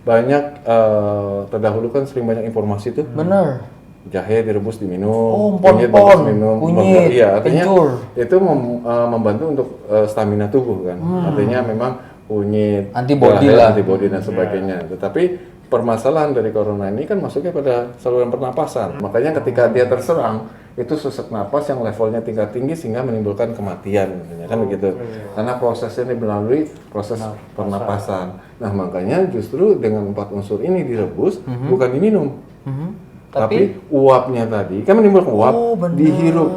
banyak terdahulu kan sering banyak informasi tuh. Bener. Jahe direbus diminum, Oh, kunyit empon-empon, bagus minum, kunyit, iya artinya kencur. itu membantu untuk stamina tubuh kan, artinya memang kunyit, Antibody jahe, lah. antibody dan sebagainya. Tetapi permasalahan dari corona ini kan masuknya pada saluran pernapasan, makanya ketika dia terserang itu sesak napas yang levelnya tingkat tinggi sehingga menimbulkan kematian, kan begitu. Karena prosesnya ini melalui proses pernapasan. Nah makanya justru dengan 4 unsur ini direbus, bukan diminum. Tapi uapnya tadi kan menimbulkan uap, dihirup.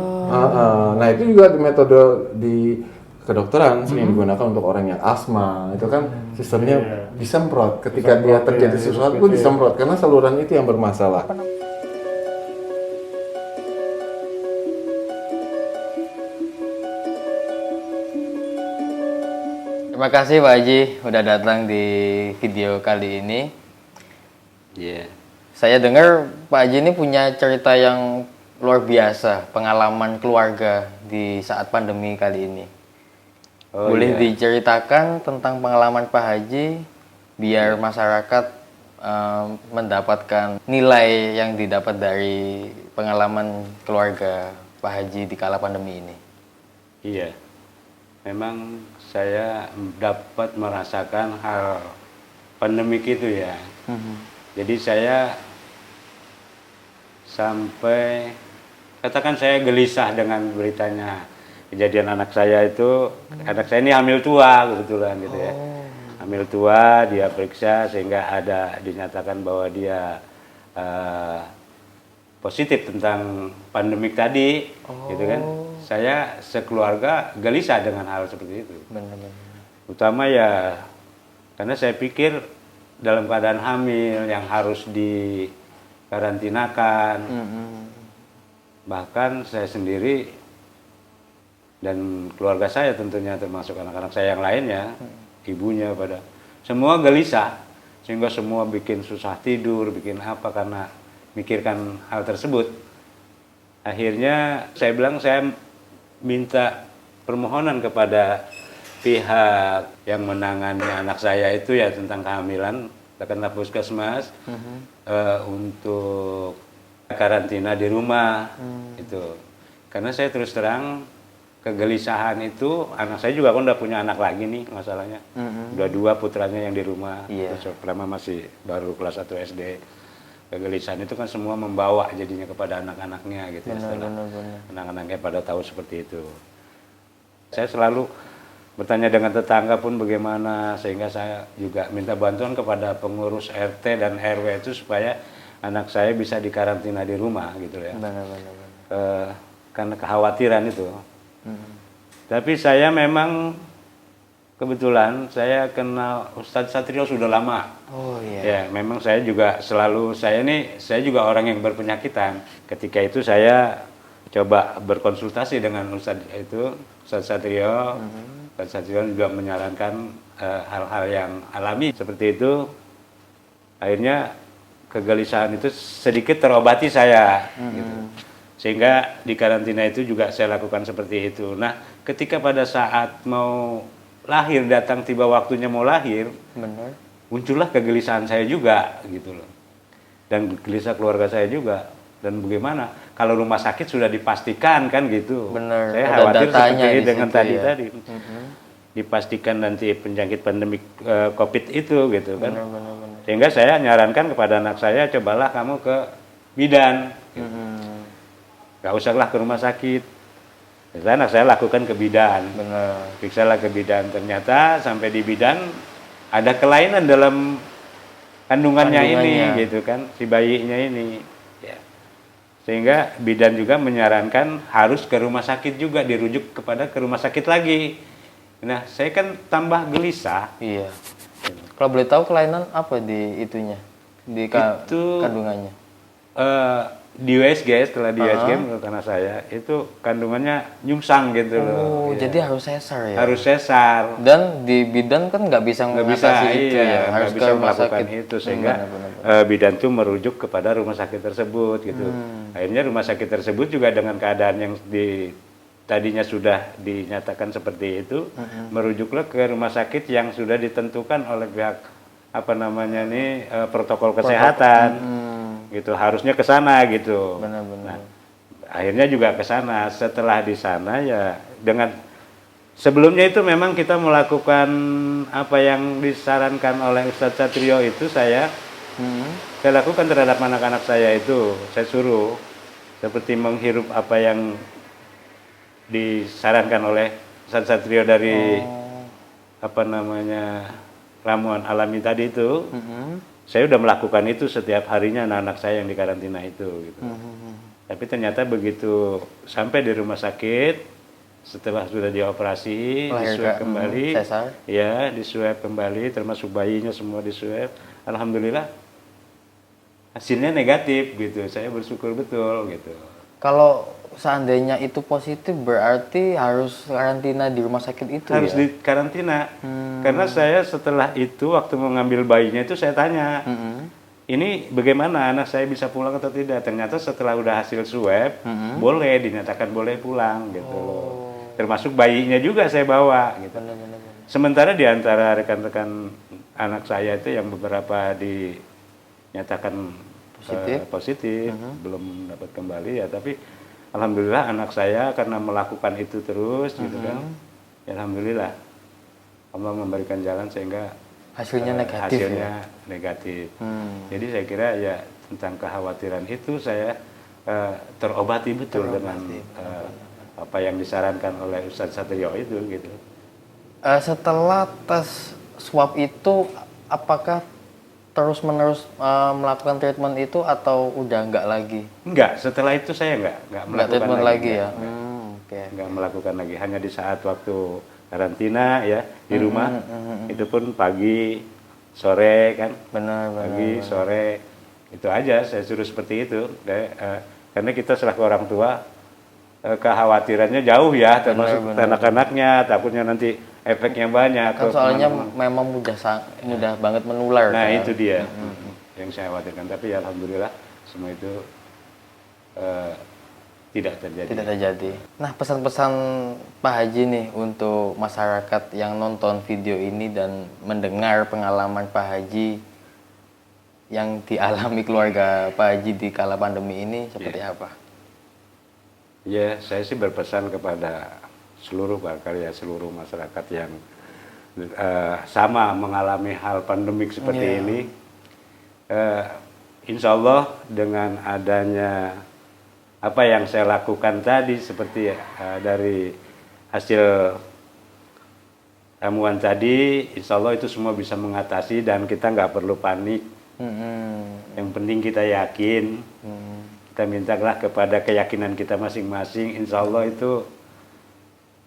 Nah itu juga metode di kedokteran sering digunakan untuk orang yang asma. Itu kan sistemnya disemprot. Ketika dia terjadi sesuatu itu disemprot karena saluran itu yang bermasalah. Terima kasih Pak Haji udah datang di video kali ini. Iya. Saya dengar Pak Haji ini punya cerita yang luar biasa, pengalaman keluarga di saat pandemi kali ini. Boleh diceritakan tentang pengalaman Pak Haji biar masyarakat mendapatkan nilai yang didapat dari pengalaman keluarga Pak Haji di kala pandemi ini. Iya. Memang saya dapat merasakan hal pandemik itu ya. Jadi saya sampai katakan saya gelisah dengan beritanya kejadian anak saya itu. Anak saya ini hamil tua kebetulan gitu ya. Hamil tua, dia periksa sehingga ada dinyatakan bahwa dia positif tentang pandemik tadi, gitu kan. Saya sekeluarga gelisah dengan hal seperti itu. Benar-benar. Utama ya karena saya pikir dalam keadaan hamil yang harus dikarantinakan. Bahkan saya sendiri dan keluarga saya tentunya termasuk anak-anak saya yang lainnya, ibunya pada semua gelisah sehingga semua bikin susah tidur, bikin apa karena mikirkan hal tersebut. Akhirnya saya bilang saya minta permohonan kepada pihak yang menangani anak saya itu ya tentang kehamilan, katakanlah puskesmas, untuk karantina di rumah itu. Karena saya terus terang kegelisahan itu, anak saya juga kan udah punya anak lagi nih masalahnya, udah 2 putranya yang di rumah, terus pertama masih baru kelas 1 SD. Kegelisahan itu kan semua membawa jadinya kepada anak-anaknya gitu ya, setelah anak-anaknya pada tahu seperti itu. Saya selalu bertanya dengan tetangga pun bagaimana, sehingga saya juga minta bantuan kepada pengurus RT dan RW itu supaya anak saya bisa dikarantina di rumah gitu ya. Karena kekhawatiran itu. Tapi saya memang kebetulan saya kenal Ustadz Satrio sudah lama. Oh iya. Ya, memang saya juga selalu saya juga orang yang berpenyakitan. Ketika itu saya coba berkonsultasi dengan Ustadz Satrio. Ustadz Satrio juga menyarankan hal-hal yang alami seperti itu. Akhirnya kegelisahan itu sedikit terobati saya gitu. Sehingga di karantina itu juga saya lakukan seperti itu. Nah, ketika pada saat mau lahir, datang tiba waktunya mau lahir, muncullah kegelisahan saya juga gitu loh. Dan gelisah keluarga saya juga. Dan bagaimana kalau rumah sakit sudah dipastikan kan gitu. Saya khawatir seperti dengan tadi. Dipastikan nanti penjangkit pandemik COVID itu gitu kan. Sehingga saya nyarankan kepada anak saya, cobalah kamu ke bidan. Gitu. Gak usahlah ke rumah sakit. Jadi anak saya lakukan ke bidan. Periksalah ke bidan. Ternyata sampai di bidan ada kelainan dalam kandungannya ini gitu kan, si bayinya ini. Ya. Sehingga bidan juga menyarankan harus ke rumah sakit juga, dirujuk ke rumah sakit lagi. Nah, saya kan tambah gelisah. Iya. Kalau boleh tahu kelainan apa di itunya? Di kandungannya? Di USG, setelah di USG menurut anak saya itu kandungannya nyungsang gitu loh. Oh, jadi harus sesar ya? Harus sesar. Dan di bidan kan nggak bisa mengatasi itu ya, harus bisa ke rumah melakukan sakit. itu sehingga bidan itu merujuk kepada rumah sakit tersebut gitu. Akhirnya rumah sakit tersebut juga dengan keadaan yang tadinya sudah dinyatakan seperti itu, merujuklah ke rumah sakit yang sudah ditentukan oleh pihak apa namanya nih protokol kesehatan gitu, harusnya ke sana gitu. Benar-benar. Nah, akhirnya juga ke sana. Setelah di sana ya dengan sebelumnya itu memang kita melakukan apa yang disarankan oleh Ustadz Satrio itu saya lakukan terhadap anak-anak saya itu. Saya suruh seperti menghirup apa yang disarankan oleh Ustadz Satrio dari apa namanya ramuan alami tadi itu. Saya udah melakukan itu setiap harinya anak-anak saya yang di karantina itu gitu. Tapi ternyata begitu sampai di rumah sakit, setelah sudah dioperasi, diswab kembali, ya diswab kembali, termasuk bayinya semua diswab. Alhamdulillah hasilnya negatif gitu. Saya bersyukur betul gitu. Kalau seandainya itu positif berarti harus karantina di rumah sakit itu harus ya? di karantina. Karena saya setelah itu waktu mengambil bayinya itu saya tanya, ini bagaimana anak saya bisa pulang atau tidak? Ternyata setelah udah hasil swab, boleh dinyatakan boleh pulang gitu loh. Termasuk bayinya juga saya bawa gitu. Sementara di antara rekan-rekan anak saya itu yang beberapa dinyatakan positif, belum dapat kembali ya, tapi alhamdulillah anak saya karena melakukan itu terus gitu kan. Ya, alhamdulillah Allah memberikan jalan sehingga hasilnya negatif. Negatif. Jadi saya kira ya tentang kekhawatiran itu saya terobati betul dengan apa yang disarankan oleh Ustadz Satrio itu gitu. Setelah tes swab itu apakah terus-menerus melakukan treatment itu atau udah enggak lagi? Enggak, setelah itu saya enggak melakukan treatment lagi ya. Enggak melakukan lagi, hanya di saat waktu karantina ya di rumah. Itu pun pagi, sore kan. Pagi, sore itu aja saya suruh seperti itu. Karena kita selaku orang tua kekhawatirannya jauh ya, termasuk anak-anaknya, takutnya nanti efeknya banyak. Kan soalnya memang mudah banget menular. Nah itu dia yang saya khawatirkan. Tapi ya alhamdulillah semua itu tidak terjadi. Nah pesan-pesan Pak Haji nih untuk masyarakat yang nonton video ini dan mendengar pengalaman Pak Haji yang dialami keluarga Pak Haji di kala pandemi ini seperti apa? Ya, saya sih berpesan kepada seluruh seluruh masyarakat yang sama mengalami hal pandemik seperti ini. Insya Allah dengan adanya apa yang saya lakukan tadi seperti dari hasil ramuan tadi, insya Allah itu semua bisa mengatasi dan kita nggak perlu panik. Yang penting kita yakin. Kita mintalah kepada keyakinan kita masing-masing, insya Allah itu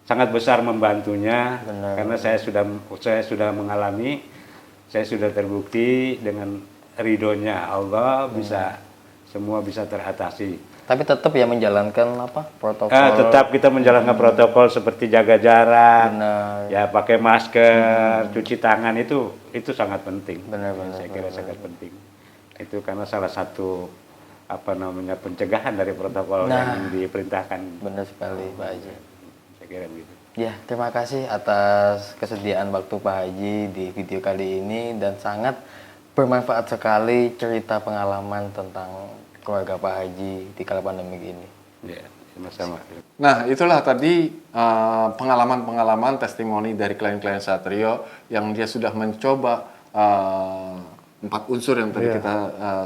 sangat besar membantunya. Karena saya sudah mengalami, saya sudah terbukti dengan ridhonya Allah semua bisa teratasi. Tapi tetap ya menjalankan protokol. Tetap kita menjalankan protokol seperti jaga jarak, ya pakai masker, cuci tangan itu sangat penting. Saya kira sangat penting. Itu karena salah satu pencegahan dari protokol yang diperintahkan. Benar sekali Pak Haji. Saya kira begitu. Ya, terima kasih atas kesediaan waktu Pak Haji di video kali ini dan sangat bermanfaat sekali cerita pengalaman tentang keluarga Pak Haji di kala pandemi ini. Ya, sama-sama. Nah, itulah tadi pengalaman-pengalaman testimoni dari klien-klien Satrio yang dia sudah mencoba 4 unsur yang tadi kita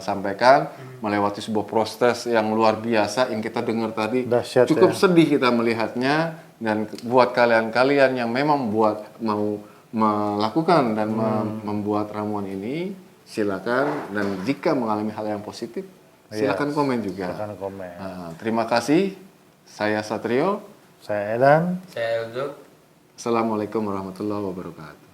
sampaikan, melewati sebuah proses yang luar biasa yang kita dengar tadi. Dahsyat, cukup sedih kita melihatnya, dan buat kalian-kalian yang memang mau melakukan dan membuat ramuan ini, silakan, dan jika mengalami hal yang positif, silakan komen juga. Silakan komen. Terima kasih. Saya Satrio. Saya Edan. Saya Elzo. Assalamualaikum warahmatullahi wabarakatuh.